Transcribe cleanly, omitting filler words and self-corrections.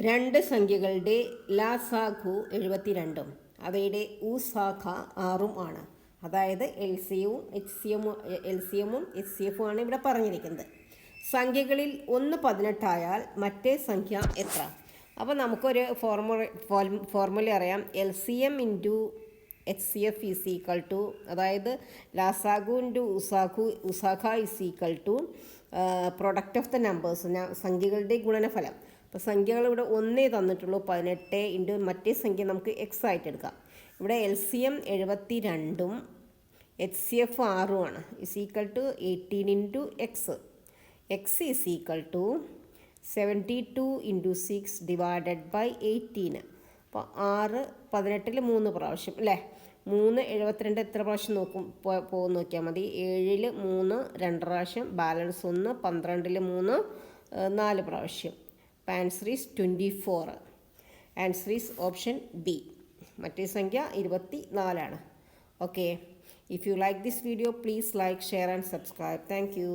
രണ്ട് സംഖ്യകളുടെ ലാസാഖു 72ഉം അവയുടെ ഉസാഖ 6ഉം ആണ്. അതായത് എൽ സി എമ്മും എച്ച് സി എഫും ആണ് ഇവിടെ പറഞ്ഞിരിക്കുന്നത്. സംഖ്യകളിൽ ഒന്ന് 18 ആയാൽ മറ്റേ സംഖ്യ എത്ര? അപ്പോൾ നമുക്കൊരു ഫോർമുല അറിയാം. L C M into H C F is equal to, അതായത് ലാസാഖു ഇൻറ്റു ഉസാഖ is equal to product of the numbers, സംഖ്യകളുടെ ഗുണനഫലം. അപ്പോൾ സംഖ്യകൾ ഇവിടെ ഒന്നേ തന്നിട്ടുള്ളൂ. 18 ഇൻറ്റു മറ്റേ സംഖ്യ നമുക്ക് എക്സ് ആയിട്ട് എടുക്കാം. ഇവിടെ എൽ സി എം 72ഉം എച്ച് സി എഫ് 6ഉം ആണ്. Is equal to 18 into x. X is equal to 72 into 6 divided by 18. അപ്പോൾ 6 18 3 പ്രാവശ്യം അല്ലേ? 3 72 എത്ര പ്രാവശ്യം പോകും നോക്കിയാൽ മതി. 7 3 2 പ്രാവശ്യം, ബാലൻസ് 1, 12 3 4 പ്രാവശ്യം. അപ്പോൾ answer is 24. Answer is option B. മറ്റേ സംഖ്യ 24 ആണ്. Okay, if you like this video please like, share and subscribe. Thank you.